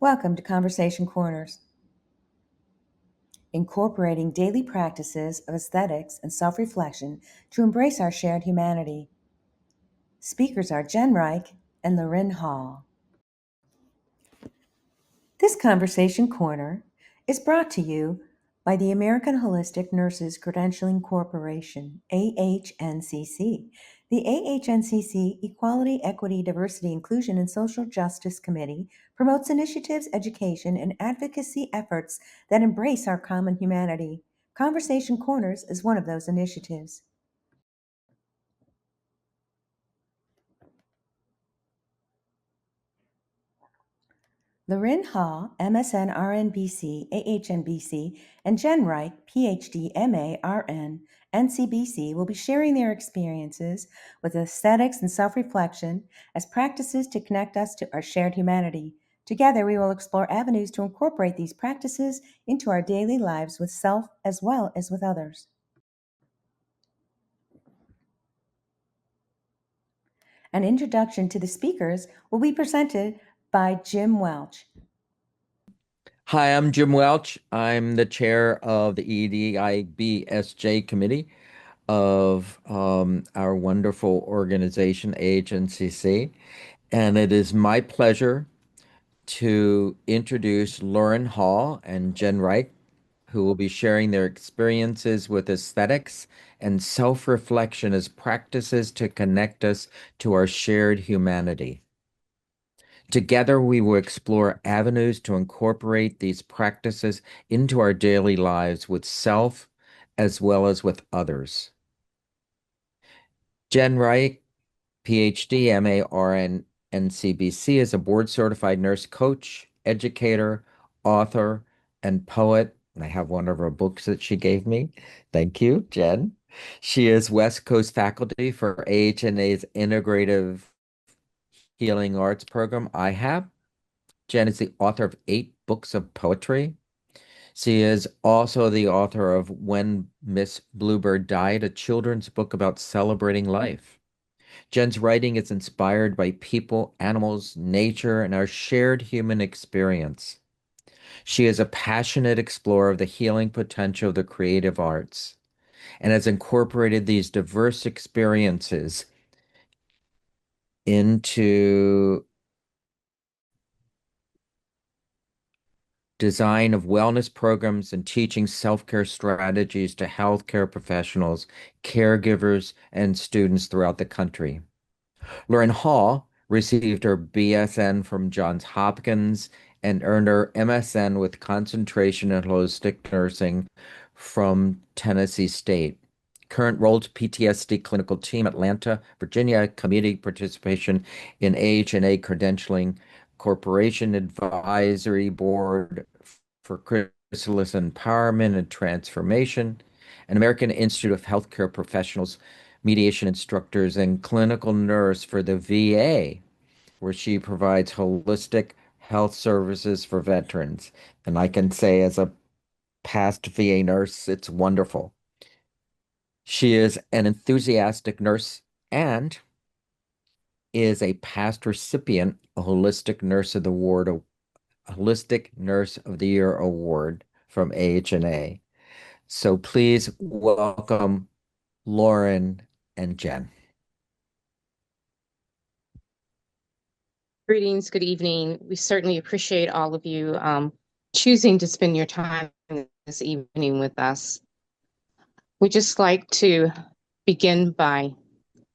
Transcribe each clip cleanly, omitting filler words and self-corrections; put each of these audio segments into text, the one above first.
Welcome to Conversation Corners, incorporating daily practices of aesthetics and self-reflection to embrace our shared humanity. Speakers are Jen Reich and Lorin Hall. This Conversation Corner is brought to you by the American Holistic Nurses Credentialing Corporation, AHNCC. The AHNCC Equality, Equity, Diversity, Inclusion, and Social Justice Committee promotes initiatives, education, and advocacy efforts that embrace our common humanity. Conversation Corners is one of those initiatives. Lorin Hall, MSN RNBC, AHNBC, and Jen Reich, PhD, MA, RN, NCBC will be sharing their experiences with aesthetics and self-reflection as practices to connect us to our shared humanity. Together, we will explore avenues to incorporate these practices into our daily lives with self as well as with others. An introduction to the speakers will be presented by Jim Welch. Hi, I'm Jim Welch. I'm the chair of the EDIBSJ committee of our wonderful organization, AHNCC. And it is my pleasure to introduce Lauren Hall and Jen Reich, who will be sharing their experiences with aesthetics and self-reflection as practices to connect us to our shared humanity. Together, we will explore avenues to incorporate these practices into our daily lives with self as well as with others. Jen Reich, PhD, MA, RN, NCBC, is a board-certified nurse coach, educator, author, and poet. And I have one of her books that she gave me. Thank you, Jen. She is West Coast faculty for AHNA's Integrative Healing Arts program, IHAP. Jen is the author of 8 books of poetry. She is also the author of When Miss Bluebird Died, a children's book about celebrating life. Jen's writing is inspired by people, animals, nature, and our shared human experience. She is a passionate explorer of the healing potential of the creative arts and has incorporated these diverse experiences into design of wellness programs and teaching self-care strategies to healthcare professionals, caregivers, and students throughout the country. Lauren Hall received her BSN from Johns Hopkins and earned her MSN with concentration in holistic nursing from Tennessee State. Current role to PTSD clinical team, Atlanta, Virginia, community participation in AHNA credentialing, Corporation Advisory Board for Chrysalis Empowerment and Transformation, and American Institute of Healthcare Professionals, mediation instructors, and clinical nurse for the VA, where she provides holistic health services for veterans. And I can say, as a past VA nurse, it's wonderful. She is an enthusiastic nurse and is a past recipient of Holistic Nurse of the Year award from AHNA. So please welcome Lauren and Jen. Greetings, good evening. We certainly appreciate all of you choosing to spend your time this evening with us. We'd just like to begin by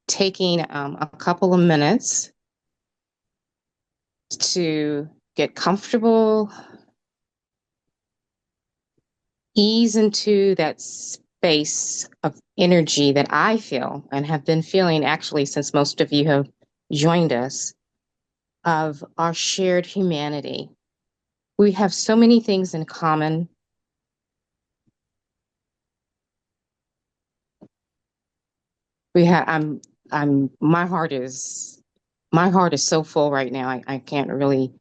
taking a couple of minutes to get comfortable, ease into that space of energy that I feel and have been feeling actually since most of you have joined us, of our shared humanity. We have so many things in common. My heart is so full right now. I can't really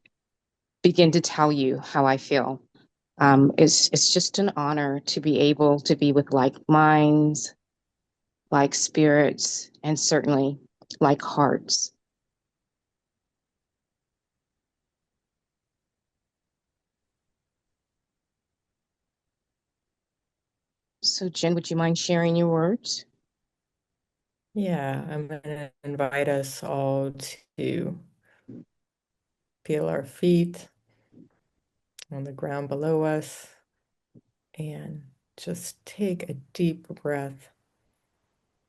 begin to tell you how I feel. It's just an honor to be able to be with like minds, like spirits, and certainly like hearts. So, Jen, would you mind sharing your words? Yeah, I'm going to invite us all to feel our feet on the ground below us and just take a deep breath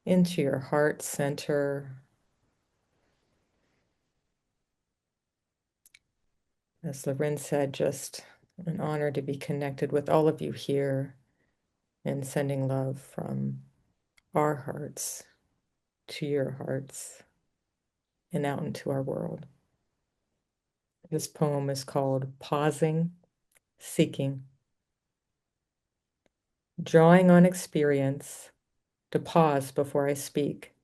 into your heart center. As Loren said, just an honor to be connected with all of you here and sending love from our hearts to your hearts and out into our world. This poem is called Pausing, Seeking. Drawing on experience to pause before I speak,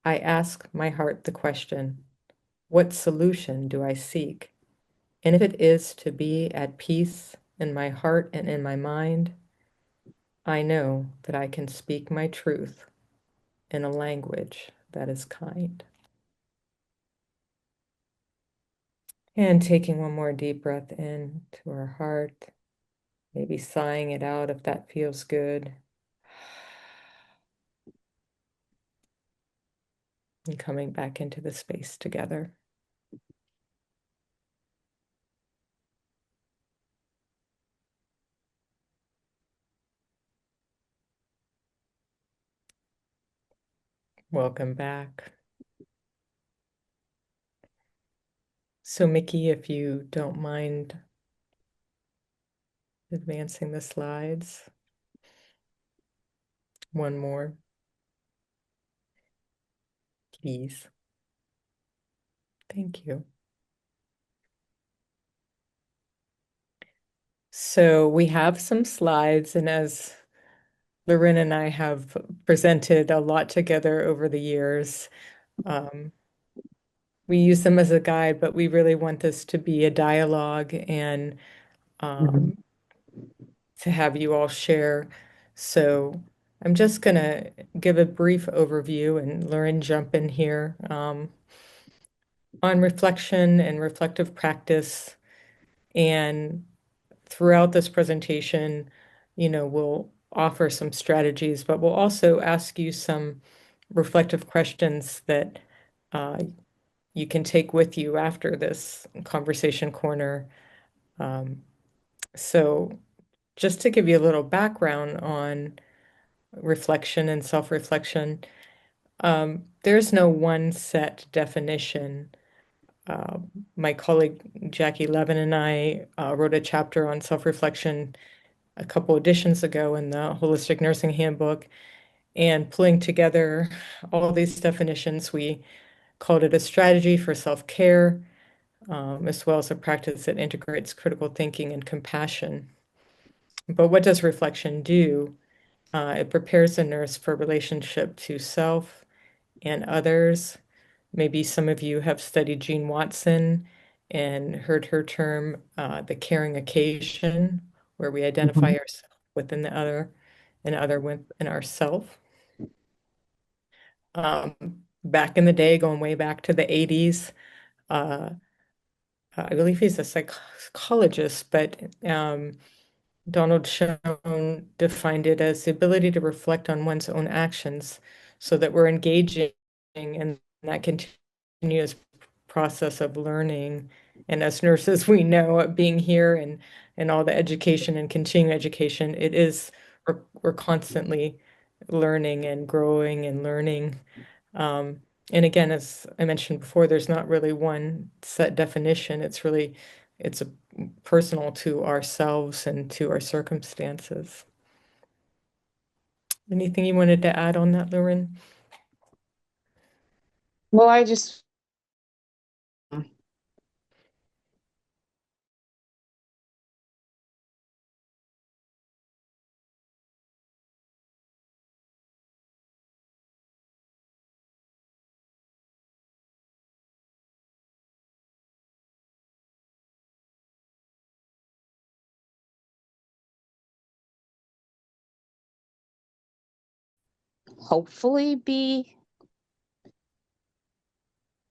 I ask my heart the question, what solution do I seek? And if it is to be at peace in my heart and in my mind, I know that I can speak my truth in a language that is kind. And taking one more deep breath in to our heart, maybe sighing it out if that feels good. And coming back into the space together. Welcome back. So Mickey, if you don't mind advancing the slides. One more, please. Thank you. So we have some slides, and as Loren and I have presented a lot together over the years, we use them as a guide, but we really want this to be a dialogue and to have you all share. So I'm just going to give a brief overview and Loren jump in here on reflection and reflective practice. And throughout this presentation, we'll offer some strategies, but we'll also ask you some reflective questions that you can take with you after this conversation corner. So just to give you a little background on reflection and self-reflection, there's no one set definition. My colleague Jackie Levin and I wrote a chapter on self-reflection a couple editions ago in the Holistic Nursing Handbook, and pulling together all these definitions, we called it a strategy for self-care, as well as a practice that integrates critical thinking and compassion. But what does reflection do? It prepares the nurse for relationship to self and others. Maybe some of you have studied Jean Watson and heard her term, the caring occasion, where we identify ourselves within the other and other within ourself. Back in the day, going way back to the 80s, I believe he's a psychologist, but Donald Schoen defined it as the ability to reflect on one's own actions so that we're engaging in that continuous process of learning. And as nurses, we know being here and all the education and continuing education, we're constantly learning and growing and learning. And again, as I mentioned before, there's not really one set definition. It's a personal to ourselves and to our circumstances. Anything you wanted to add on that, Lauren? Well, I just hopefully be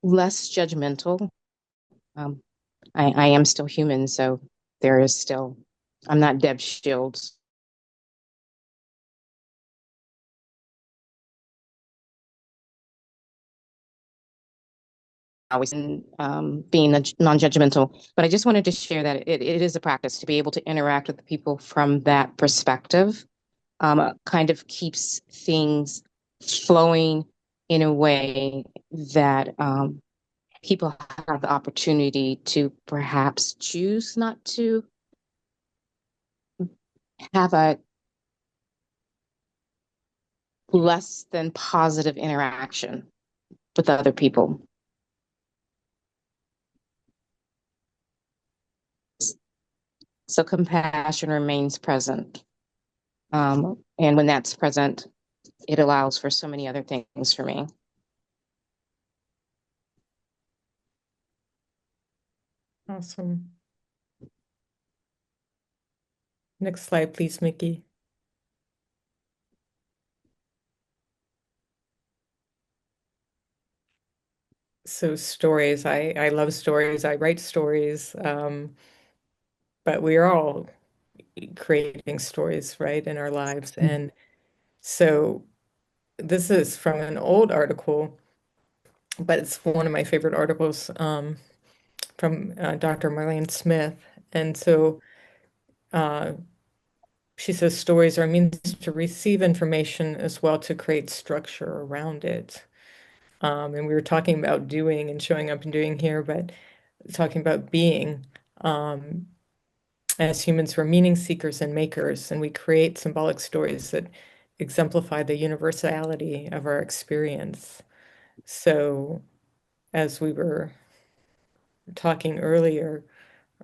less judgmental. I am still human, so there is still, I'm not Deb Shields. always being non-judgmental, but I just wanted to share that it is a practice to be able to interact with people from that perspective. Kind of keeps things flowing in a way that people have the opportunity to perhaps choose not to have a less than positive interaction with other people. So compassion remains present. And when that's present, it allows for so many other things for me. Awesome. Next slide, please, Mickey. So stories, I love stories. I write stories, but we are all creating stories, right, in our lives. And so this is from an old article, but it's one of my favorite articles from Dr. Marlene Smith. And so she says stories are a means to receive information as well to create structure around it. And we were talking about doing and showing up and doing here, but talking about being. As humans, we're meaning seekers and makers, and we create symbolic stories that exemplify the universality of our experience. So, as we were talking earlier,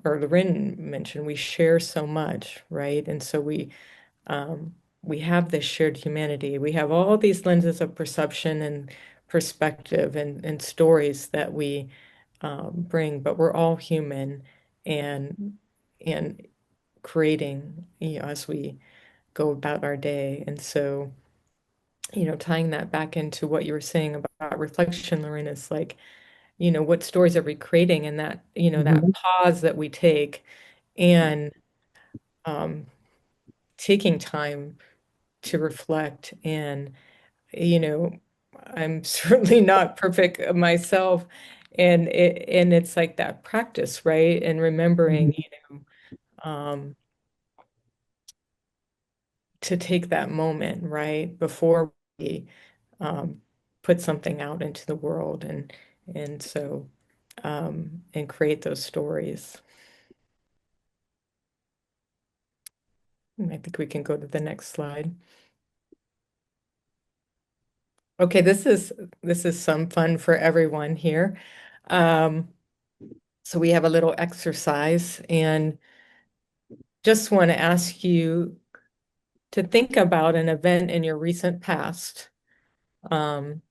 or Loren mentioned, we share so much, right? And so we have this shared humanity. We have all these lenses of perception and perspective and stories that we bring, but we're all human and creating, as we go about our day. And so, tying that back into what you were saying about reflection, Lauren, is like, what stories are we creating, and that, that pause that we take, and um, taking time to reflect. And, you know, I'm certainly not perfect myself. And it's like that practice, right? And remembering, um, to take that moment, right, before we um, put something out into the world, and so and create those stories. And I think we can go to the next slide. Okay, this is some fun for everyone here. Um, so we have a little exercise, and just want to ask you to think about an event in your recent past. Um,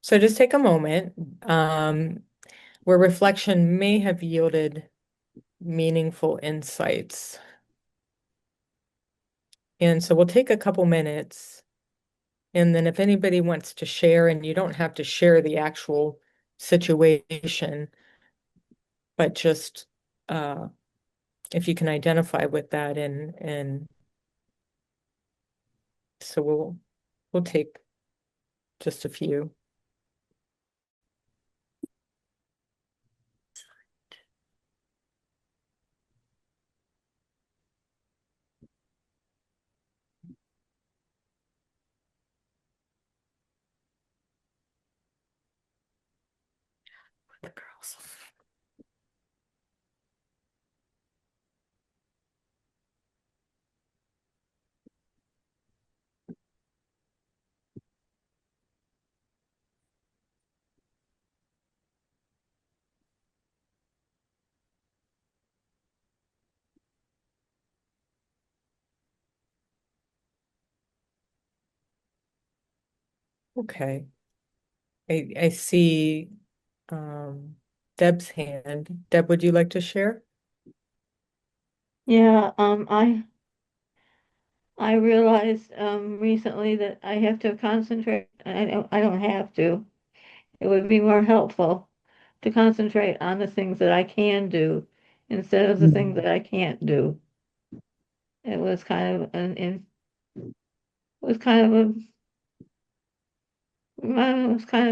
so just take a moment where reflection may have yielded meaningful insights. And so we'll take a couple minutes, and then if anybody wants to share, and you don't have to share the actual situation, but just if you can identify with that, and so we'll take just a few. The girls. Okay. I see Deb's hand. Deb, would you like to share? Yeah, I realized recently that I have to concentrate. I don't have to. It would be more helpful to concentrate on the things that I can do instead of the things that I can't do. It was kind of it was kind of it was kind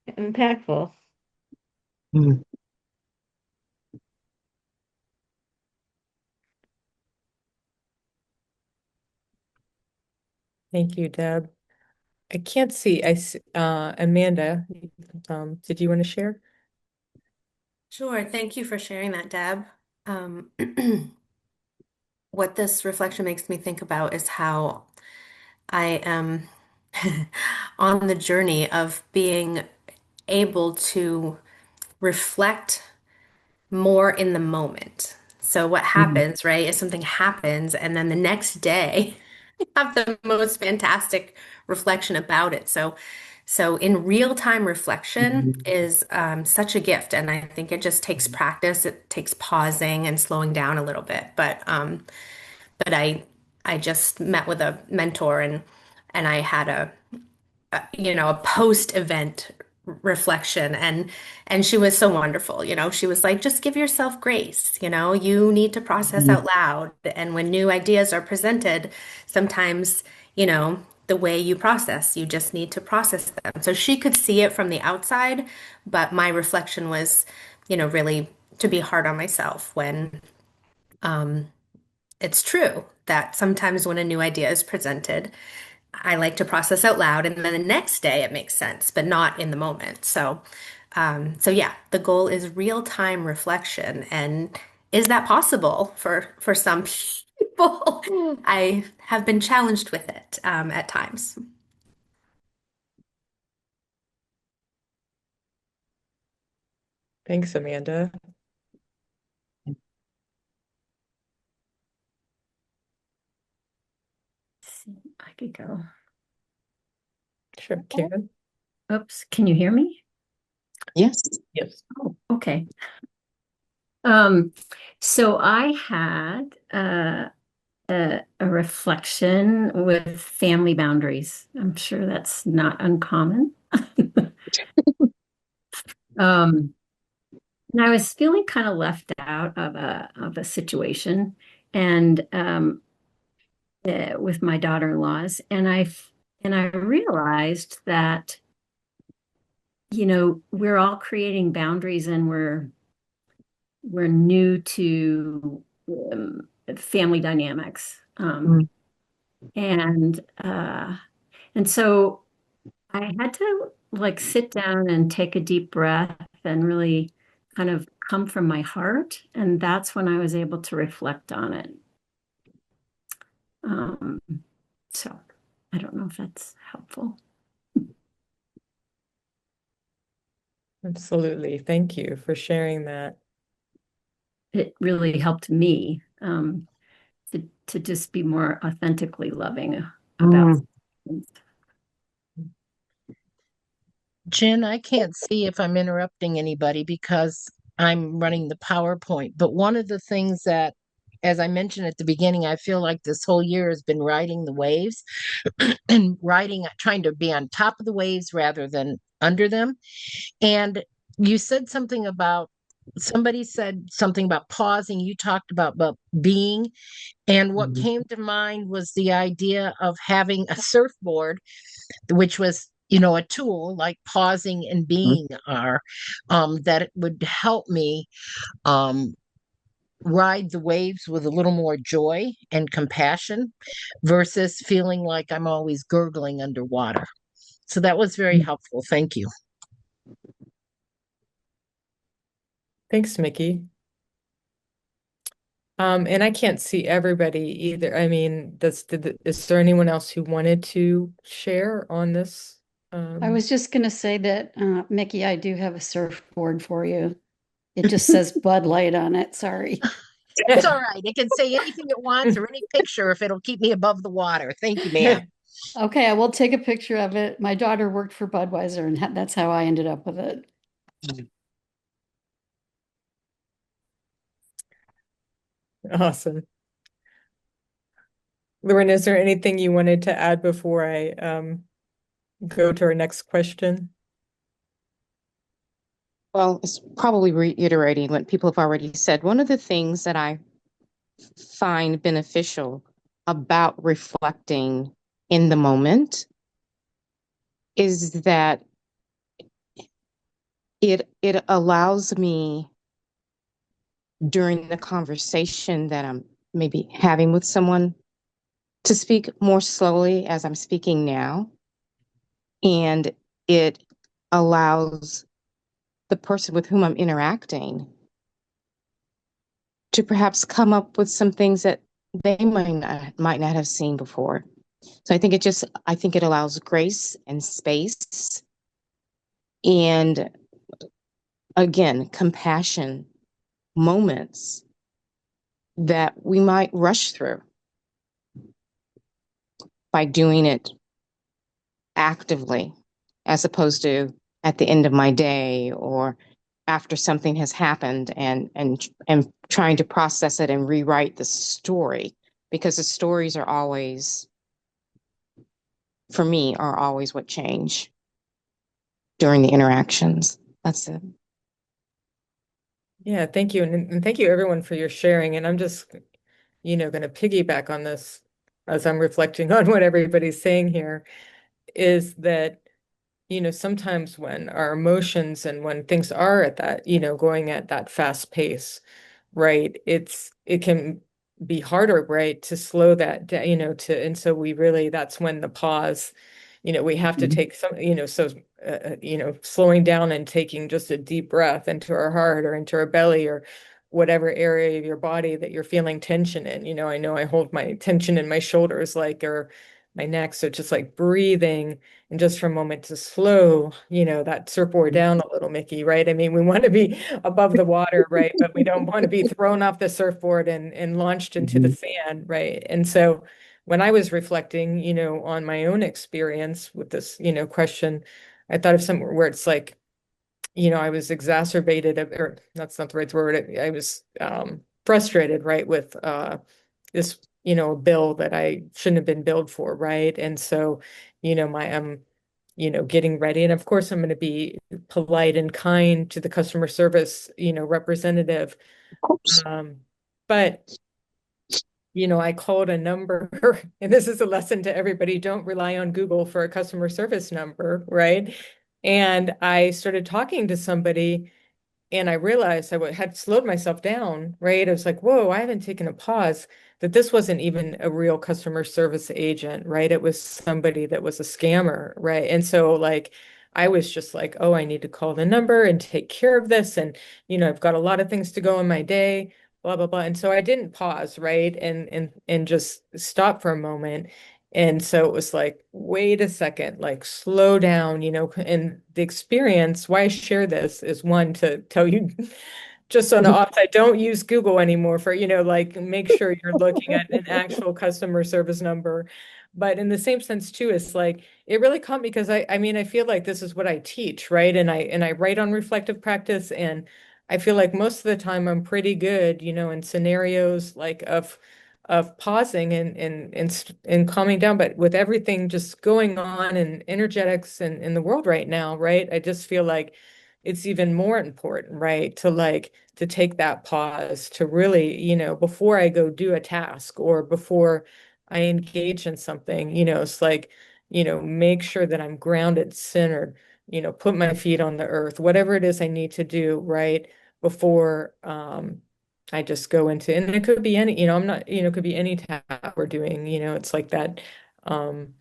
of impactful. Mm. Thank you, Deb. I can't see. Amanda, did you want to share? Sure. Thank you for sharing that, Deb. Um, what this reflection makes me think about is how I am on the journey of being able to reflect more in the moment. So what happens, right, is something happens, and then the next day have the most fantastic reflection about it. So in real-time reflection is such a gift, and I think it just takes practice. It takes pausing and slowing down a little bit. But I just met with a mentor, and I had a post-event reflection, and she was so wonderful. She was like, just give yourself grace. You need to process out loud, and when new ideas are presented, sometimes the way you process, you just need to process them. So she could see it from the outside, but my reflection was really to be hard on myself when it's true that sometimes when a new idea is presented, I like to process out loud, and then the next day it makes sense, but not in the moment. So yeah, the goal is real-time reflection, and is that possible for some people? I have been challenged with it at times. Thanks, Amanda. I could go. Sure, Karen. Oops, can you hear me? Yes. Yes. Oh, okay. So I had a reflection with family boundaries. I'm sure that's not uncommon. Um, and I was feeling kind of left out of a situation, and with my daughter-in-laws, and I realized that we're all creating boundaries, and we're new to family dynamics. Mm. And and so I had to like sit down and take a deep breath and really kind of come from my heart. And that's when I was able to reflect on it. Um, so I don't know if that's helpful. Absolutely. Thank you for sharing that. It really helped me to just be more authentically loving about things. Jen, I can't see if I'm interrupting anybody because I'm running the PowerPoint. But one of the things that, as I mentioned at the beginning, I feel like this whole year has been riding the waves and trying to be on top of the waves rather than under them. And you said somebody said something about pausing. You talked about being. And what came to mind was the idea of having a surfboard, which was a tool like pausing and being are, that it would help me um ride the waves with a little more joy and compassion versus feeling like I'm always gurgling underwater. So that was very helpful. Thank you. Thanks, Mickey. And I can't see everybody either. I mean, is there anyone else who wanted to share on this? I was just going to say that, Mickey, I do have a surfboard for you. It just says Bud Light on it. Sorry. It's all right. It can say anything it wants or any picture if it'll keep me above the water. Thank you, ma'am. Okay, I will take a picture of it. My daughter worked for Budweiser, and that's how I ended up with it. Awesome. Lauren, is there anything you wanted to add before I go to our next question? Well, it's probably reiterating what people have already said. One of the things that I find beneficial about reflecting in the moment is that it allows me during the conversation that I'm maybe having with someone to speak more slowly as I'm speaking now. And it allows the person with whom I'm interacting to perhaps come up with some things that they might not have seen before. So I think it allows grace and space and again, compassion moments that we might rush through by doing it actively as opposed to at the end of my day or after something has happened and trying to process it and rewrite the story, because the stories are always, for me, are always what change during the interactions. That's it. Yeah, thank you. And thank you everyone for your sharing. And I'm just, going to piggyback on this as I'm reflecting on what everybody's saying here, is that, sometimes when our emotions and when things are at that, going at that fast pace, right, it can be harder, right, to slow that down, and so that's when the pause, we have to take some, slowing down and taking just a deep breath into our heart or into our belly or whatever area of your body that you're feeling tension in. I know I hold my tension in my shoulders, like, or my neck. So just like breathing and just for a moment to slow, that surfboard down a little, Mickey, right? I mean, we want to be above the water, right? But we don't want to be thrown off the surfboard and launched into the sand, right? And so when I was reflecting, on my own experience with this, question, I thought of somewhere where it's like, I was exacerbated, or that's not the right word. I was frustrated, right, with this, bill that I shouldn't have been billed for, right? And so, I'm, getting ready. And of course, I'm going to be polite and kind to the customer service, representative. Of course. But I called a number, and this is a lesson to everybody, don't rely on Google for a customer service number, right? And I started talking to somebody and I realized had slowed myself down, right? I was like, whoa, I haven't taken a pause, that this wasn't even a real customer service agent, right? It was somebody that was a scammer, right? And so like, I was just like, oh, I need to call the number and take care of this. And, I've got a lot of things to go in my day, blah, blah, blah. And so I didn't pause, right? And just stop for a moment. And so it was like, wait a second, like slow down, and the experience, why I share this is one, to tell you just on the offside, don't use Google anymore for, like make sure you're looking at an actual customer service number. But in the same sense too, it's like, it really caught me because I mean, I feel like this is what I teach, right? And I write on reflective practice, and I feel like most of the time I'm pretty good, in scenarios like of pausing and calming down. But with everything just going on and energetics and in the world right now, right? I just feel like it's even more important, right? To take that pause to really, before I go do a task or before I engage in something, it's like, make sure that I'm grounded, centered, put my feet on the earth, whatever it is I need to do, right? Before I just go into, and it could be any, I'm not, it could be any task we're doing, it's like that, um,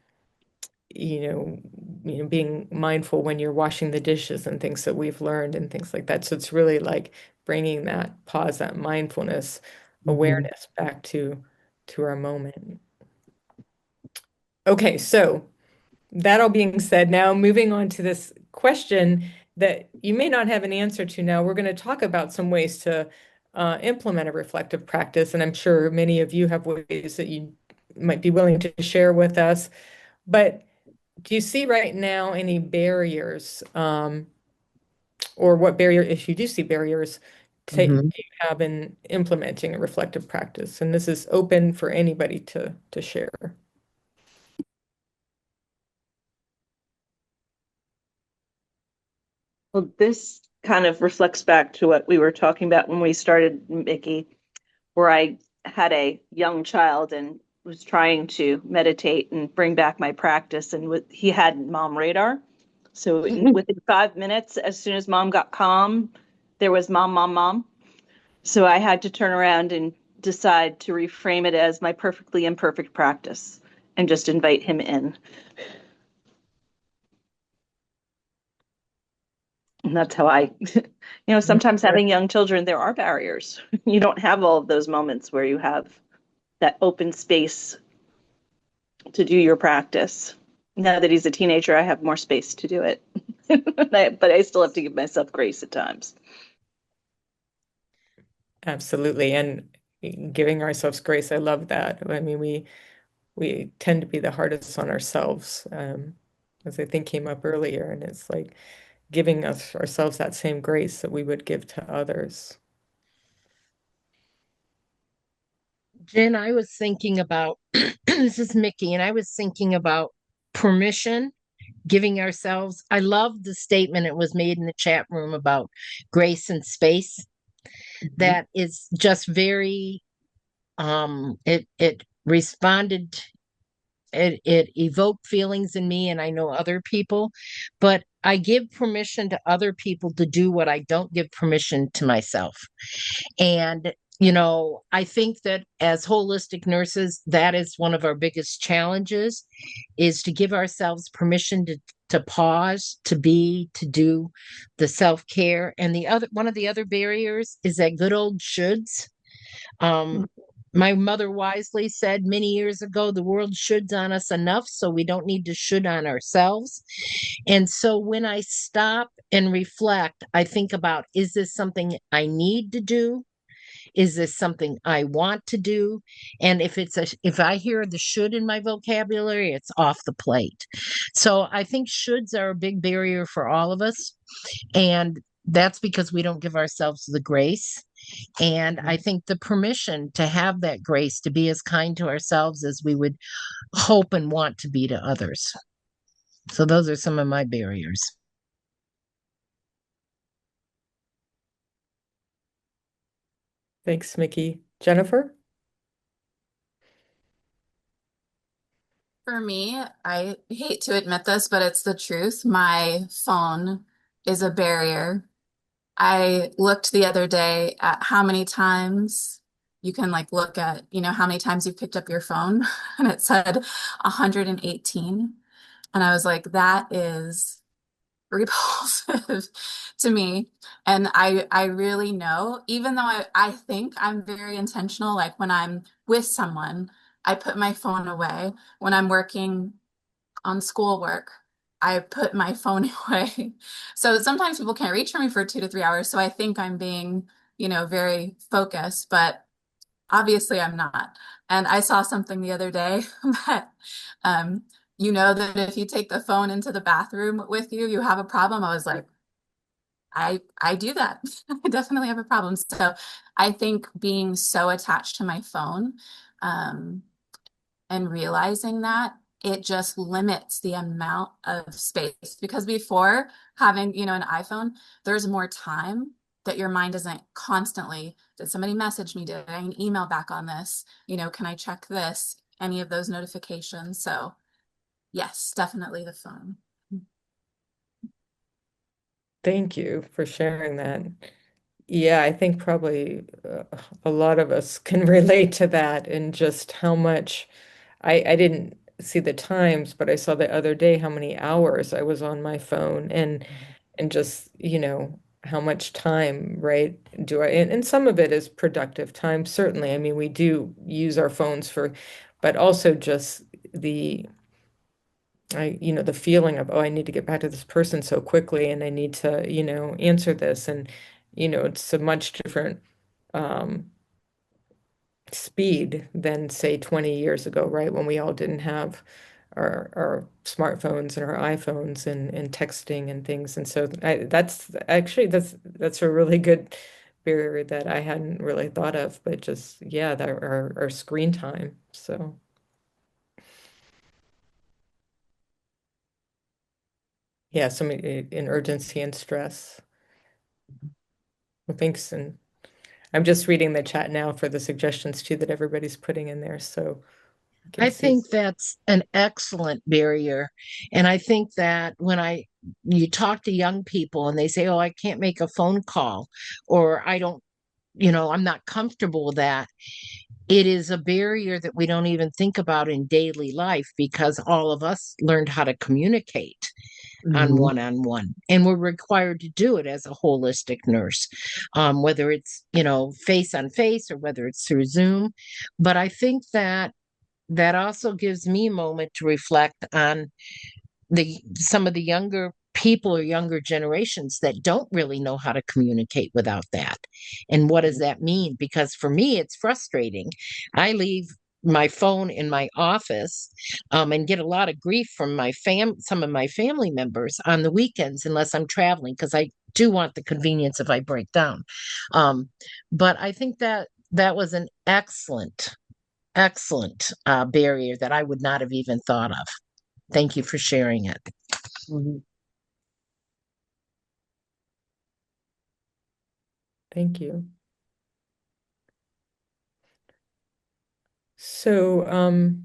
being mindful when you're washing the dishes and things that we've learned and things like that. So it's really like bringing that pause, that mindfulness, awareness back to our moment. Okay, so that all being said, now moving on to this question that you may not have an answer to now, we're going to talk about some ways to implement a reflective practice. And I'm sure many of you have ways that you might be willing to share with us. But do you see right now any barriers, or what barrier, if you do see barriers, do you have in implementing a reflective practice? And this is open for anybody to share. Well, this kind of reflects back to what we were talking about when we started, Mickey, where I had a young child and was trying to meditate and bring back my practice. And he had mom radar. So within 5 minutes, as soon as mom got calm, there was mom, mom, mom. So I had to turn around and decide to reframe it as my perfectly imperfect practice and just invite him in. And that's how sometimes having young children, there are barriers. You don't have all of those moments where you have that open space to do your practice. Now that he's a teenager, I have more space to do it. But I still have to give myself grace at times. Absolutely. And giving ourselves grace, I love that. I mean, we tend to be the hardest on ourselves, as I think came up earlier, and it's like giving ourselves that same grace that we would give to others. Jen, I was thinking about this is Mickey, and I was thinking about permission, giving ourselves. I love the statement it was made in the chat room about grace and space. That is just very it responded, it evoked feelings in me, and I know other people, but I give permission to other people to do what I don't give permission to myself. And I think that as holistic nurses, that is one of our biggest challenges, is to give ourselves permission to pause, to be, to do the self-care. And the other one of the other barriers is that good old shoulds. My mother wisely said many years ago, the world shoulds on us enough, so we don't need to should on ourselves. And so when I stop and reflect, I think about, is this something I need to do? Is this something I want to do? And if I hear the should in my vocabulary, it's off the plate. So I think shoulds are a big barrier for all of us. And that's because we don't give ourselves the grace. And I think the permission to have that grace, to be as kind to ourselves as we would hope and want to be to others. So those are some of my barriers. Thanks, Mickey. Jennifer? For me, I hate to admit this, but it's the truth. My phone is a barrier. I looked the other day at how many times you can like look at, how many times you've picked up your phone, and it said 118. And I was like, that is repulsive to me. And I really know, even though I think I'm very intentional, like when I'm with someone, I put my phone away. When I'm working on schoolwork, I put my phone away. So sometimes people can't reach for me for 2 to 3 hours. So I think I'm being, very focused, but obviously I'm not. And I saw something the other day that, that if you take the phone into the bathroom with you, you have a problem. I was like, I do that. I definitely have a problem. So I think being so attached to my phone, and realizing that it just limits the amount of space, because before having, an iPhone, there's more time that your mind isn't constantly, did somebody message me? Did I get an email back on this? Can I check this? Any of those notifications. So yes, definitely the phone. Thank you for sharing that. Yeah, I think probably a lot of us can relate to that, and just how much I didn't see the times, but I saw the other day how many hours I was on my phone, and just, how much time, right? And some of it is productive time, certainly. I mean, we do use our phones but also just the the feeling of, oh, I need to get back to this person so quickly, and I need to, answer this. And, it's a much different um, speed than, say, 20 years ago, right? When we all didn't have our smartphones and our iPhones and texting and things. And so that's a really good barrier that I hadn't really thought of, but just, yeah, our screen time. So. Yeah, so many in urgency and stress. Well, thanks. And I'm just reading the chat now for the suggestions too that everybody's putting in there. So can I see. think that's an excellent barrier. And I think that you talk to young people and they say, oh, I can't make a phone call, or I don't, I'm not comfortable with that. It is a barrier that we don't even think about in daily life because all of us learned how to communicate on Mhm. one-on-one, and we're required to do it as a holistic nurse, whether it's, face on face or whether it's through Zoom. But I think that also gives me a moment to reflect on some of the younger people or younger generations that don't really know how to communicate without that. And what does that mean? Because for me, it's frustrating. I leave my phone in my office, and get a lot of grief from some of my family members on the weekends unless I'm traveling, because I do want the convenience if I break down. But I think that was an excellent barrier that I would not have even thought of. Thank you for sharing it. Mhm. Thank you. So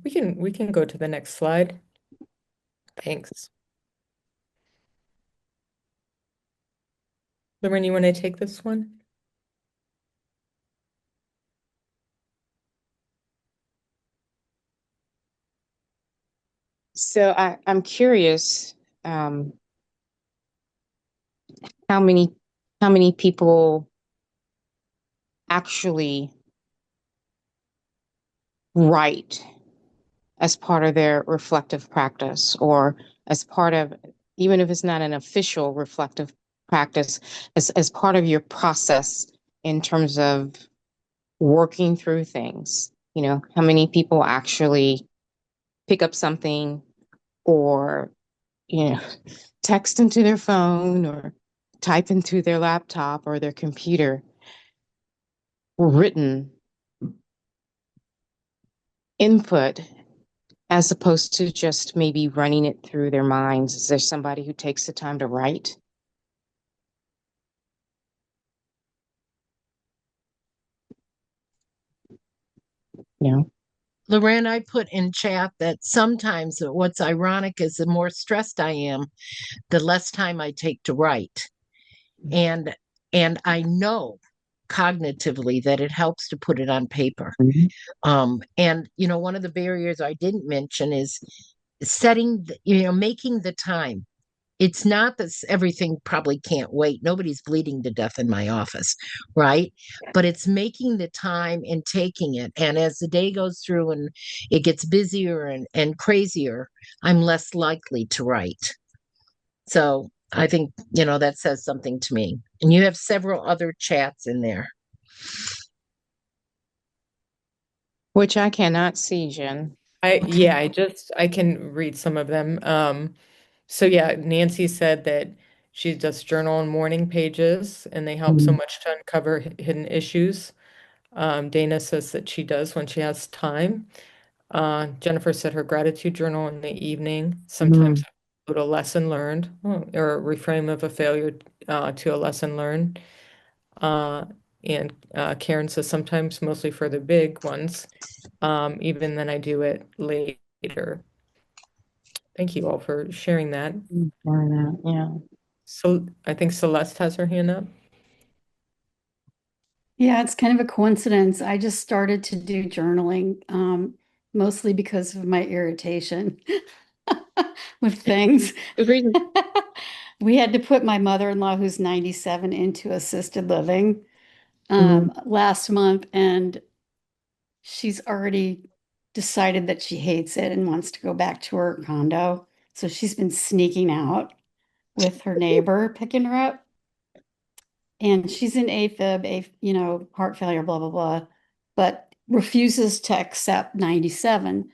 we can go to the next slide. Thanks. Lorraine, you want to take this one? So I'm curious, how many people actually write as part of their reflective practice, or as part of, even if it's not an official reflective practice, as part of your process in terms of working through things. How many people actually pick up something, or you know text into their phone, or type into their laptop or their computer written input, as opposed to just maybe running it through their minds. Is there somebody who takes the time to write? No. Loren, I put in chat that sometimes what's ironic is the more stressed I am, the less time I take to write. And I know cognitively that it helps to put it on paper. And one of the barriers I didn't mention is making the time. It's not that everything probably can't wait. Nobody's bleeding to death in my office, right? But it's making the time and taking it. And as the day goes through and it gets busier and crazier, I'm less likely to write. So I think, that says something to me. And you have several other chats in there. Which I cannot see, Jen. I can read some of them. So yeah, Nancy said that she does journal and morning pages, and they help so much to uncover hidden issues. Dana says that she does when she has time. Jennifer said her gratitude journal in the evening. Sometimes put a lesson learned, or a reframe of a failure to a lesson learned. And Karen says sometimes, mostly for the big ones. Even then I do it later. Thank you all for sharing that. Yeah. So I think Celeste has her hand up. Yeah, it's kind of a coincidence. I just started to do journaling, mostly because of my irritation with things. Good reason. We had to put my mother-in-law, who's 97, into assisted living last month, and she's already decided that she hates it and wants to go back to her condo. So she's been sneaking out with her neighbor, picking her up. And she's in AFib, heart failure, blah, blah, blah, but refuses to accept 97.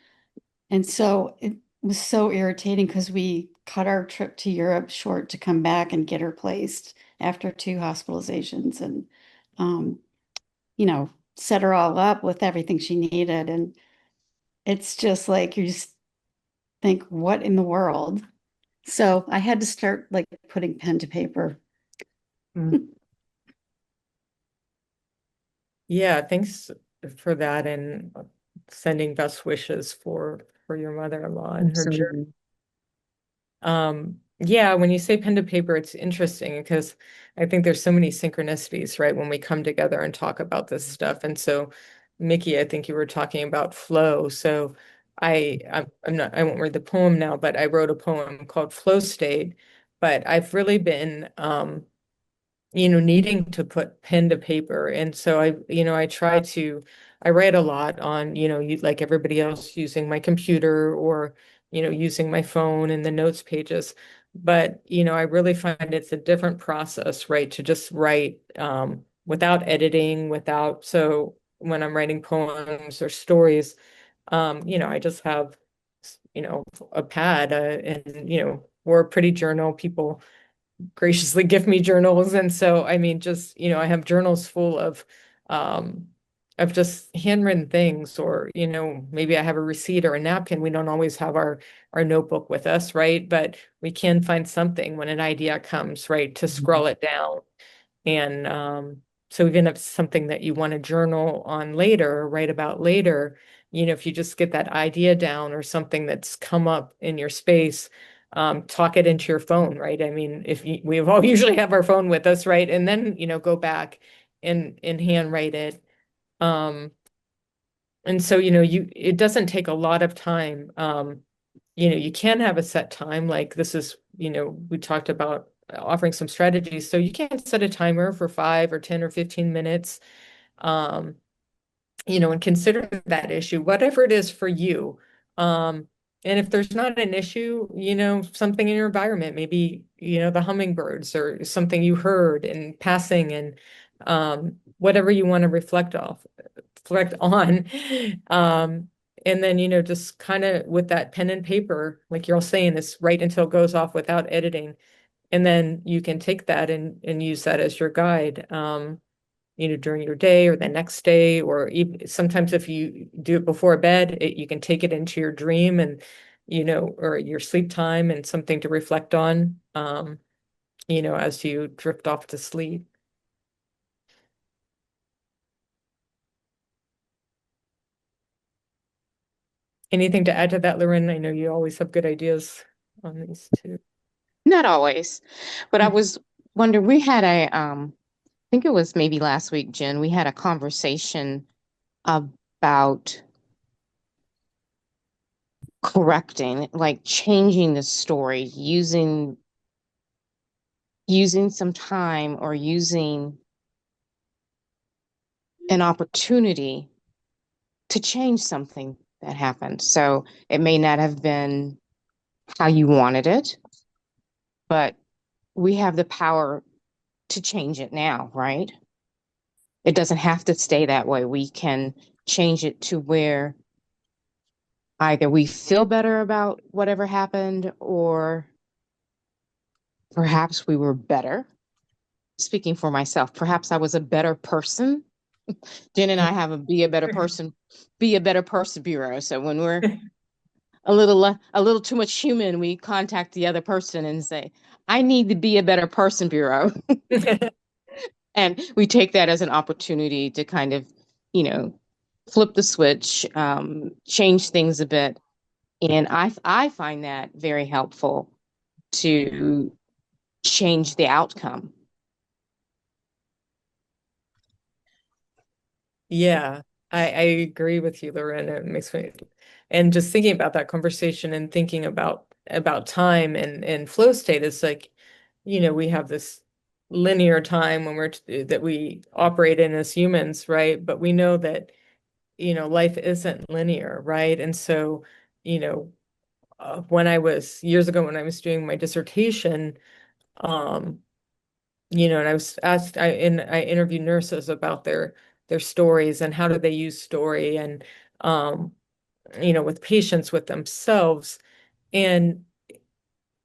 And so it was so irritating because we cut our trip to Europe short to come back and get her placed after 2 hospitalizations, and, um, set her all up with everything she needed. And it's just like you just think, what in the world? So I had to start like putting pen to paper. Yeah, thanks for that. And sending best wishes for your mother-in-law and her journey. Absolutely. Yeah, when you say pen to paper, it's interesting because I think there's so many synchronicities, right, when we come together and talk about this stuff. And so, Mickey, I think you were talking about flow. So I'm not, I won't read the poem now, but I wrote a poem called Flow State. But I've really been needing to put pen to paper. And so I write a lot on, like everybody else using my computer or, using my phone and the notes pages. But, I really find it's a different process, right? To just write without editing, so when I'm writing poems or stories, I just have, a pad we're a pretty journal people graciously give me journals. And so, I mean, just, I have journals full of just handwritten things, or, maybe I have a receipt or a napkin. We don't always have our notebook with us, right? But we can find something when an idea comes, right, to scroll it down. And so even if it's something that you want to journal on later or write about later, if you just get that idea down or something that's come up in your space, talk it into your phone, right? I mean, we all usually have our phone with us, right? And then, go back and handwrite it. And so, it doesn't take a lot of time. You can have a set time, like this is, we talked about offering some strategies. So you can set a timer for 5 or 10 or 15 minutes, um, and consider that issue, whatever it is for you. And if there's not an issue, something in your environment, maybe, the hummingbirds or something you heard in passing, and whatever you want to reflect on. And then, just kind of with that pen and paper, like you're all saying, is write until it goes off without editing. And then you can take that and use that as your guide, during your day or the next day, or even sometimes if you do it before bed, you can take it into your dream and, or your sleep time, and something to reflect on, as you drift off to sleep. Anything to add to that, Lauren? I know you always have good ideas on these too. Not always, but I was wondering, we had I think it was maybe last week, Jen, we had a conversation about correcting, like changing the story, using some time or using an opportunity to change something that happened. So it may not have been how you wanted it, but we have the power to change it now, right? It doesn't have to stay that way. We can change it to where either we feel better about whatever happened, or perhaps we were better. Speaking for myself, perhaps I was a better person. Jen and I have a be a better person bureau. So when we're a little too much human, we contact the other person and say, I need to be a better person bureau. And we take that as an opportunity to kind of, flip the switch, change things a bit. And I find that very helpful to change the outcome. Yeah, I agree with you, Lorena. It makes me, and just thinking about that conversation and thinking about time and flow state is like, we have this linear time when that we operate in as humans, right? But we know that, life isn't linear, right? And so, when I was years ago when I was doing my dissertation, um, and I was asked, I interviewed nurses about their stories and how do they use story, and um, with patients, with themselves. And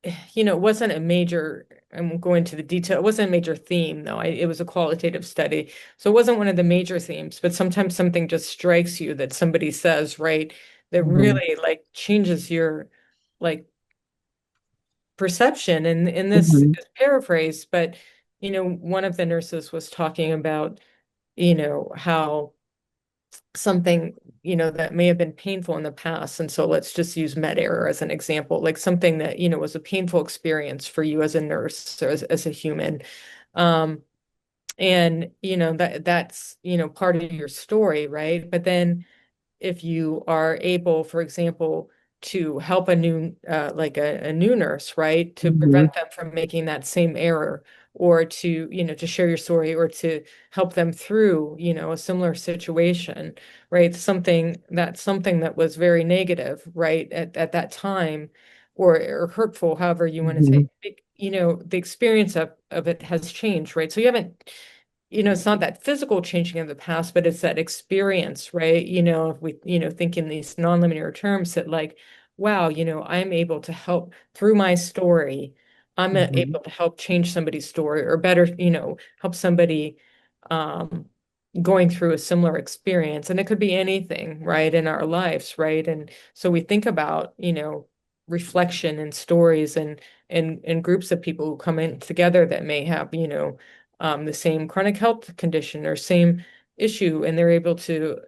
it wasn't a major, I'm going to the detail, it wasn't a major theme though. It was a qualitative study. So it wasn't one of the major themes, but sometimes something just strikes you that somebody says, right, that really like changes your like perception. And this Mhm. is paraphrased, but one of the nurses was talking about, how something, that may have been painful in the past. And so let's just use med error as an example, like something that, was a painful experience for you as a nurse or as a human. Um, and, that's, part of your story, right? But then if you are able, for example, to help a new, like a new nurse, right, to prevent them from making that same error, or to, to share your story, or to help them through, a similar situation, right? Something that was very negative, right, at that time, or hurtful, however you want to say, the experience of it has changed, right? So you haven't, it's not that physical changing of the past, but it's that experience, right? If we, think in these nonlinear terms, that like, wow, I'm able to help through my story. I'm able to help change somebody's story, or better, help somebody um, going through a similar experience. And it could be anything, right, in our lives, right? And so we think about, reflection and stories, and groups of people who come in together that may have, the same chronic health condition or same issue, and they're able to,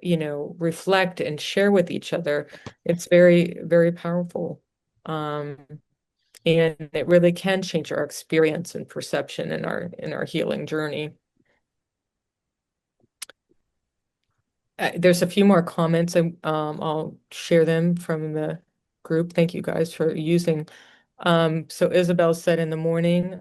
reflect and share with each other. It's very, very powerful. Um, and it really can change our experience and perception in our healing journey. There's a few more comments, and I'll share them from the group. Thank you guys for using. So Isabel said in the morning,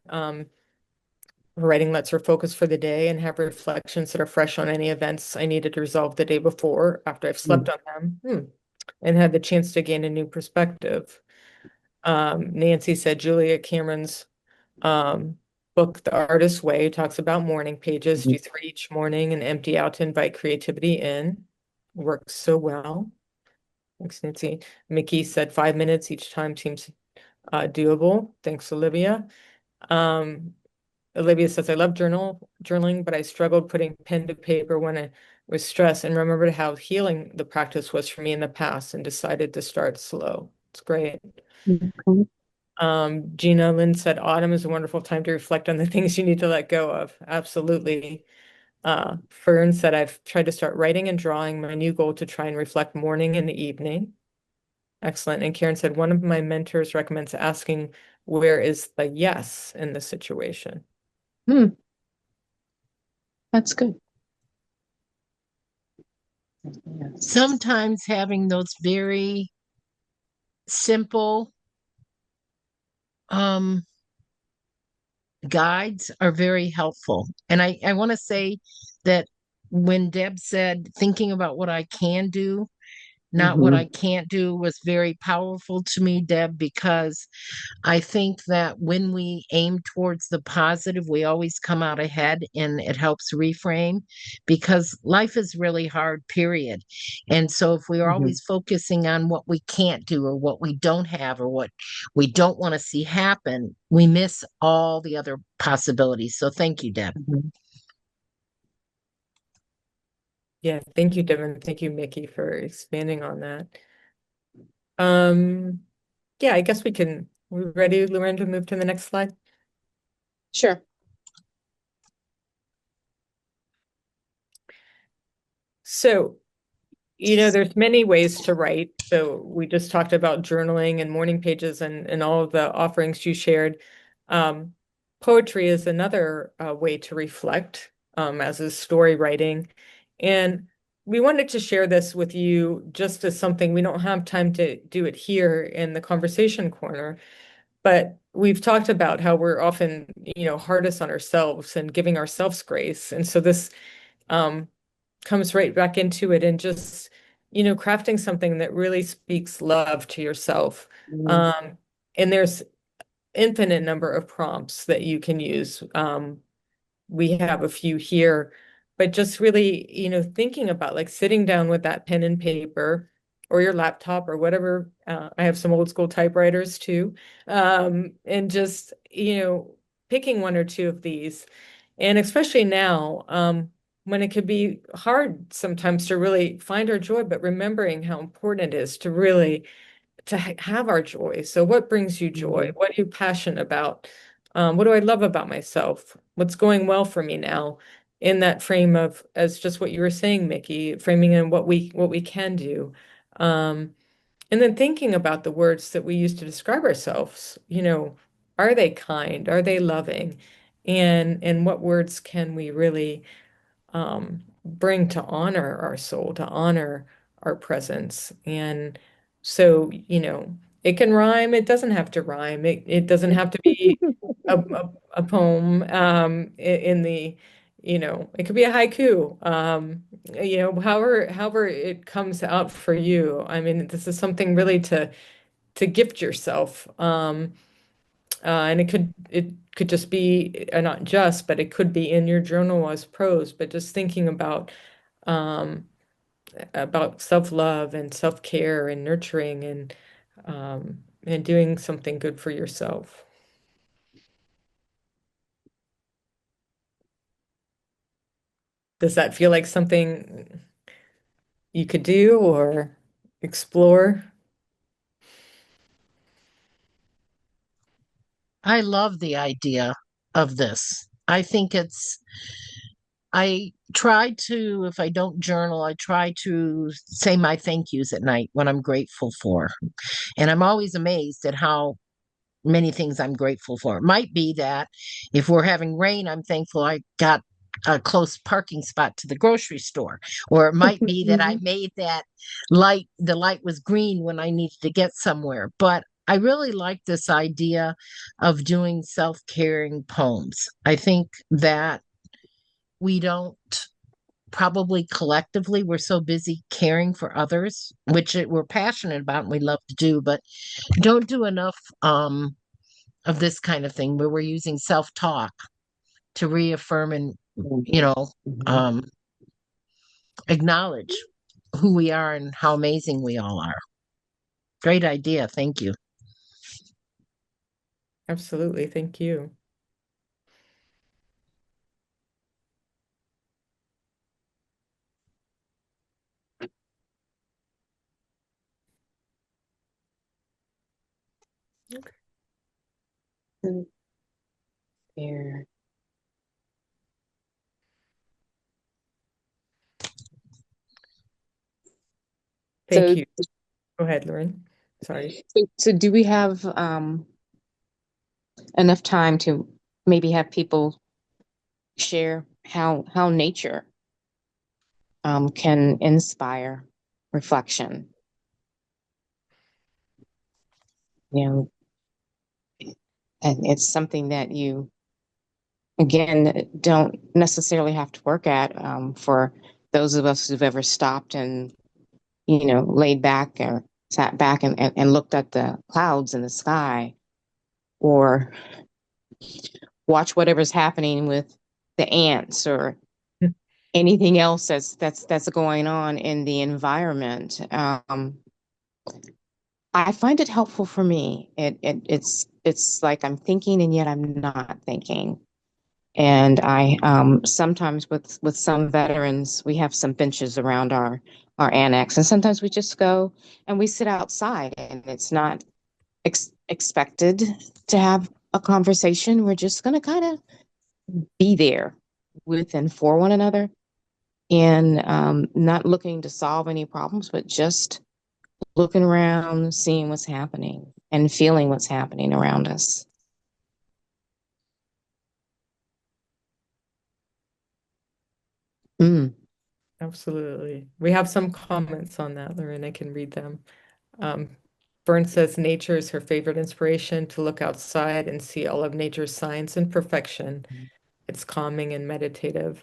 writing lets her focus for the day and have reflections that are fresh on any events I needed to resolve the day before, after I've slept on them, and had the chance to gain a new perspective. Nancy said Julia Cameron's book, The Artist's Way, talks about morning pages. Do 3 each morning and empty out to invite creativity in. Works so well. Thanks, Nancy. Mickey said 5 minutes each time seems doable. Thanks, Olivia. Olivia says, I love journaling, but I struggled putting pen to paper when I was stressed, and remembered how healing the practice was for me in the past, and decided to start slow. It's great. Gina Lynn said, autumn is a wonderful time to reflect on the things you need to let go of. Absolutely. Fern said, I've tried to start writing and drawing. My new goal to try and reflect morning and the evening. Excellent. And Karen said, one of my mentors recommends asking, where is the yes in the situation? That's good. Sometimes having those very simple guides are very helpful. And I want to say that when Deb said thinking about what I can do, not what I can't do, was very powerful to me, Deb, because I think that when we aim towards the positive, we always come out ahead, and it helps reframe, because life is really hard, period. And so if we are always focusing on what we can't do, or what we don't have, or what we don't want to see happen, we miss all the other possibilities. So thank you, Deb. Yeah, thank you, Devin. Thank you, Mickey, for expanding on that. Yeah, I guess we ready, Lauren, to move to the next slide? Sure. So, there's many ways to write. So we just talked about journaling and morning pages, and all of the offerings you shared. Poetry is another way to reflect, as is story writing. And we wanted to share this with you just as something. We don't have time to do it here in the conversation corner, but we've talked about how we're often, hardest on ourselves and giving ourselves grace. And so this comes right back into it, and just, crafting something that really speaks love to yourself. And there's infinite number of prompts that you can use. We have a few here, but just really, thinking about, like, sitting down with that pen and paper, or your laptop, or whatever. I have some old school typewriters too. And just, picking one or two of these. And especially now, when it could be hard sometimes to really find our joy, but remembering how important it is to really have our joy. So what brings you joy? What are you passionate about? What do I love about myself? What's going well for me now? in that frame of, as just what you were saying, Mickey, framing in what we can do. And then thinking about the words that we use to describe ourselves, are they kind? Are they loving? And what words can we really bring to honor our soul, to honor our presence? And so, it can rhyme, it doesn't have to rhyme, it doesn't have to be a poem in the, it could be a haiku. However it comes out for you. I mean, this is something really to gift yourself. And it could just be, not just, but it could be in your journal as prose, but just thinking um, about self-love and self-care and nurturing and doing something good for yourself. Does that feel like something you could do or explore? I love the idea of this. I try to, if I don't journal, I try to say my thank yous at night, what I'm grateful for. And I'm always amazed at how many things I'm grateful for. It might be that if we're having rain, I'm thankful I got a close parking spot to the grocery store. Or it might be that I made the light was green when I needed to get somewhere. But I really like this idea of doing self-caring poems. I think that we don't probably collectively, we're so busy caring for others, which we're passionate about and we love to do, but don't do enough of this kind of thing where we're using self-talk to reaffirm and um, acknowledge who we are and how amazing we all are. Great idea. Thank you. Absolutely. Thank you. There. Thank So, you. Go ahead, Lauren. Sorry. so do we have enough time to maybe have people share how nature can inspire reflection? You know, and it's something that you, again, don't necessarily have to work at. For those of us who've ever stopped and, laid back or sat back and looked at the clouds in the sky, or watch whatever's happening with the ants or anything else that's going on in the environment. I find it helpful for me. It's like I'm thinking and yet I'm not thinking. And I sometimes with some veterans, we have some benches around our annex, and sometimes we just go and we sit outside, and it's not expected to have a conversation. We're just going to kind of be there with and for one another, and not looking to solve any problems, but just looking around, seeing what's happening, and feeling what's happening around us. Mm. Absolutely. We have some comments on that, Lauren. I can read them. Byrne says nature is her favorite inspiration, to look outside and see all of nature's signs and perfection. It's calming and meditative.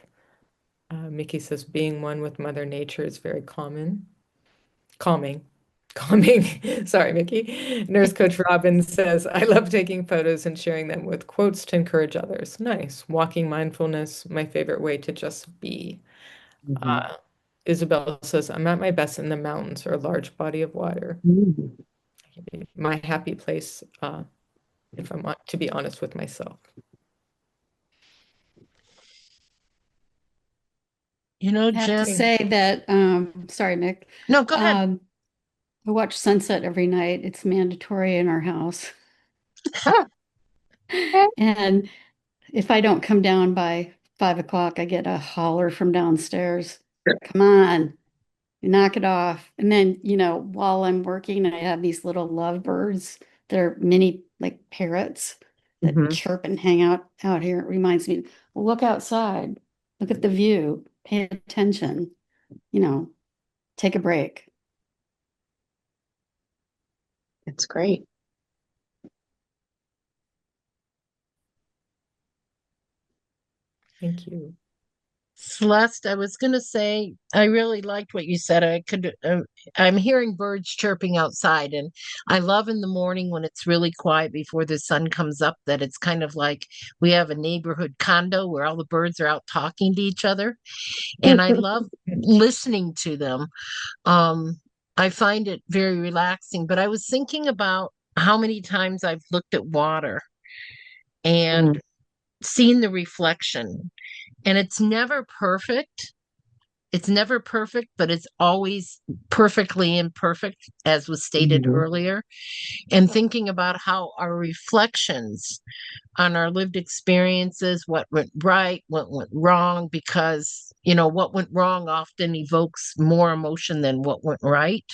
Mickey says being one with Mother Nature is very calming. Sorry, Mickey. Nurse Coach Robin says, I love taking photos and sharing them with quotes to encourage others. Nice. Walking mindfulness, my favorite way to just be. Isabel says, I'm at my best in the mountains or a large body of water. My happy place, if I'm to be honest with myself. You know, I have to Jen. say that, sorry, Mick. No, go ahead. I watch sunset every night. It's mandatory in our house. And if I don't come down by 5 o'clock, I get a holler from downstairs. Come on, knock it off. And then, while I'm working, I have these little lovebirds. They're mini like parrots that chirp and hang out here. It reminds me, well, look outside, look at the view, pay attention, you know, take a break. It's great. Thank you. Celeste, I was going to say, I really liked what you said. I'm hearing birds chirping outside, and I love in the morning when it's really quiet before the sun comes up that it's kind of like we have a neighborhood condo where all the birds are out talking to each other. And I love listening to them. I find it very relaxing, but I was thinking about how many times I've looked at water and seen the reflection, and it's never perfect. It's never perfect, but it's always perfectly imperfect, as was stated earlier. And thinking about how our reflections on our lived experiences, what went right, what went wrong, because, what went wrong often evokes more emotion than what went right,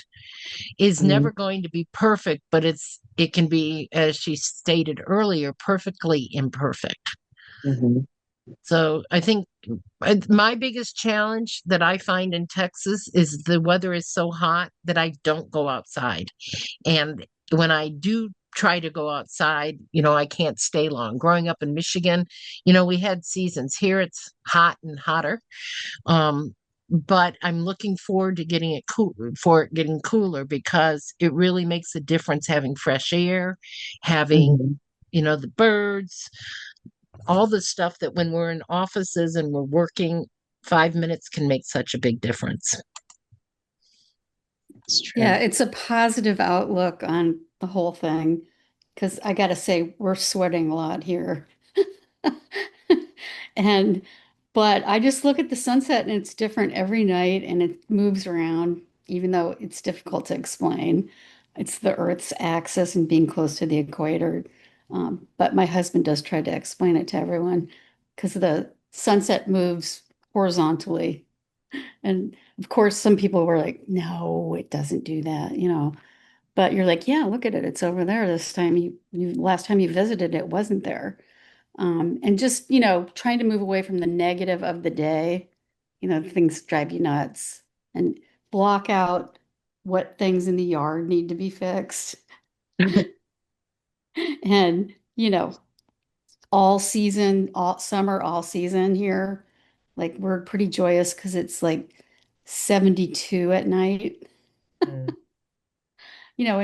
is never going to be perfect, but it can be, as she stated earlier, perfectly imperfect. So I think my biggest challenge that I find in Texas is the weather is so hot that I don't go outside. And when I do try to go outside, I can't stay long. Growing up in Michigan, we had seasons. Here it's hot and hotter. But I'm looking forward to getting it getting cooler, because it really makes a difference having fresh air, having, the birds, all the stuff that when we're in offices and we're working, 5 minutes can make such a big difference. It's true. Yeah, it's a positive outlook on the whole thing, because I got to say, we're sweating a lot here. But I just look at the sunset and it's different every night and it moves around, even though it's difficult to explain. It's the Earth's axis and being close to the equator. But my husband does try to explain it to everyone, because the sunset moves horizontally. And of course, some people were like, no, it doesn't do that. But you're like, yeah, look at it. It's over there. This time last time you visited, it wasn't there. And just, trying to move away from the negative of the day, things drive you nuts, and block out what things in the yard need to be fixed. And, all season, all summer, all season here, like we're pretty joyous because it's like 72 at night. And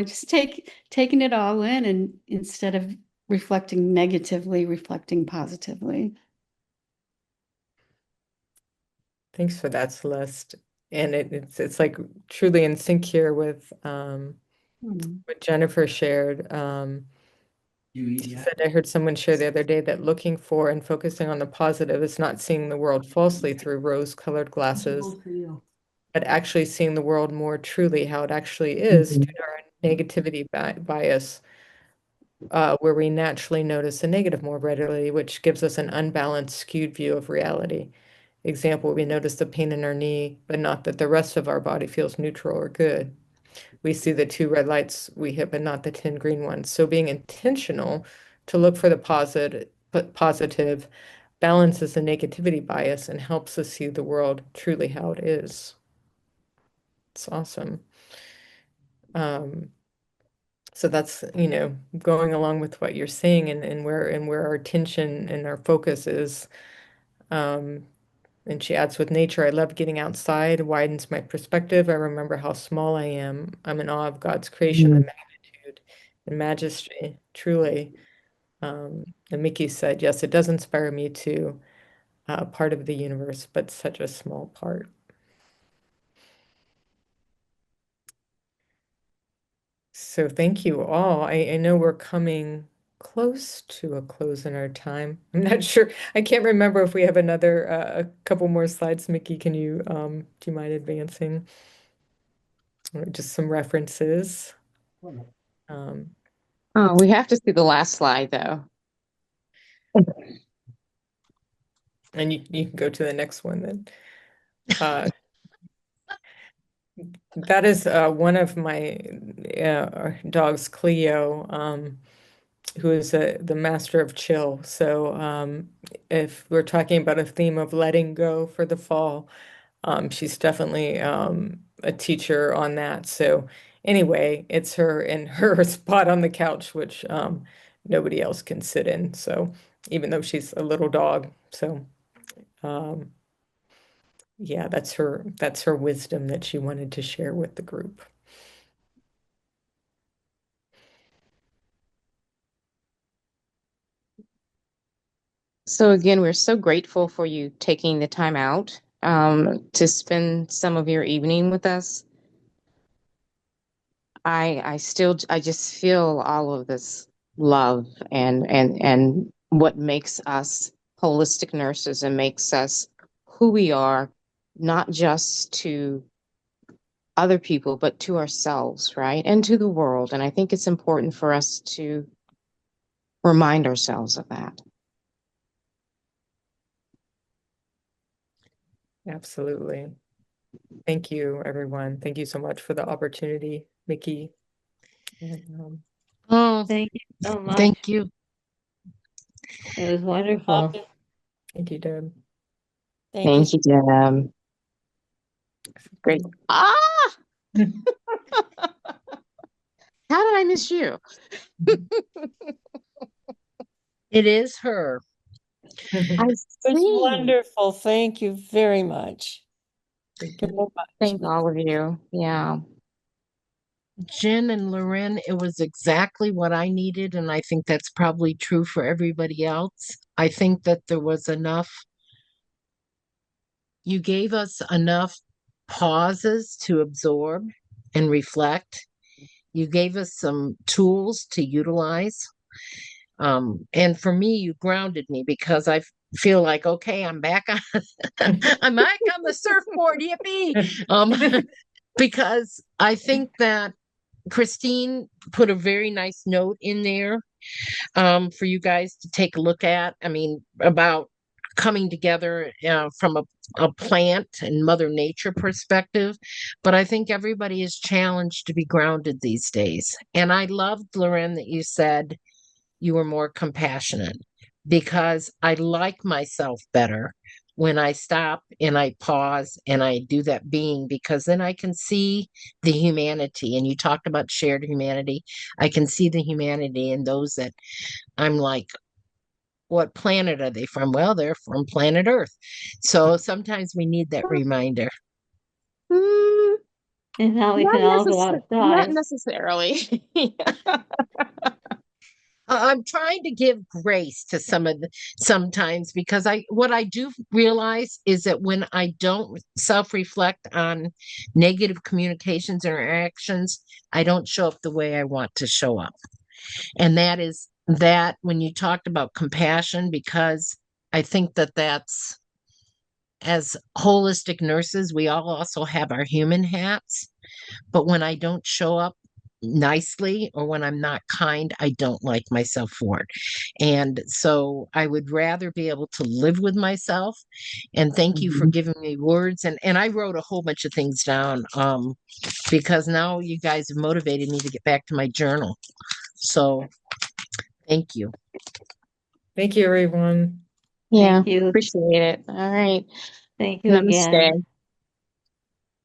just taking it all in, and instead of reflecting negatively, reflecting positively. Thanks for that, Celeste. And it's like truly in sync here with what Jennifer shared. She said, I heard someone share the other day that looking for and focusing on the positive is not seeing the world falsely through rose-colored glasses, but actually seeing the world more truly how it actually is due to our negativity bias, where we naturally notice the negative more readily, which gives us an unbalanced, skewed view of reality. Example, we notice the pain in our knee, but not that the rest of our body feels neutral or good. We see the 2 red lights we hit, but not the 10 green ones. So being intentional to look for the positive balances the negativity bias and helps us see the world truly how it is. It's awesome. So that's, going along with what you're saying, and where our attention and our focus is. And she adds, with nature, I love getting outside, widens my perspective. I remember how small I am. I'm in awe of God's creation, the magnitude and majesty, truly. And Mickey said, yes, it does inspire me too, part of the universe, but such a small part. So thank you all. I know we're coming close to a close in our time. I'm not sure. I can't remember if we have another a couple more slides. Mickey, do you mind advancing? Or just some references. We have to see the last slide though. And you can go to the next one then. That is one of my dogs, Cleo, who is the master of chill. So if we're talking about a theme of letting go for the fall, she's definitely a teacher on that. So anyway, it's her in her spot on the couch, which nobody else can sit in. So even though she's a little dog, so um, yeah, that's her wisdom that she wanted to share with the group. So again, we're so grateful for you taking the time out to spend some of your evening with us. I just feel all of this love and what makes us holistic nurses and makes us who we are, not just to other people, but to ourselves, right? And to the world. And I think it's important for us to remind ourselves of that. Absolutely. Thank you, everyone. Thank you so much for the opportunity, Mickey. And, Oh, Thank you so much. thank you. It was wonderful. thank you, Deb. Thank you, Deb. Great. Ah! How did I miss you? It is her. I It's see. wonderful. Thank you very much. Thank Very you. much. Thank all of you. Yeah. Jen and Loren, it was exactly what I needed, and I think that's probably true for everybody else. I think that there was enough, you gave us enough pauses to absorb and reflect. You gave us some tools to utilize. And for me, you grounded me because I feel like, okay, I'm back on, I'm back on the surfboard, yippee. Because I think that Christine put a very nice note in there for you guys to take a look at. I mean, about coming together from a plant and Mother Nature perspective. But I think everybody is challenged to be grounded these days. And I loved, Loren, that you said you were more compassionate because I like myself better when I stop and I pause and I do that being, because then I can see the humanity. And you talked about shared humanity. I can see the humanity in those that I'm like, what planet are they from? Well, they're from planet Earth. So sometimes we need that reminder. Mm, And now we can all go not outside. necessarily. I'm trying to give grace to some of the sometimes, because what I do realize is that when I don't self-reflect on negative communications or interactions, I don't show up the way I want to show up. And that is that when you talked about compassion, because I think that that's, as holistic nurses, we all also have our human hats. But when I don't show up nicely or when I'm not kind, I don't like myself for it. And so I would rather be able to live with myself. And thank you for giving me words. And I wrote a whole bunch of things down because now you guys have motivated me to get back to my journal. So thank you. Thank you, everyone. Yeah, Thank you. appreciate it. All right. Thank you Namaste. again.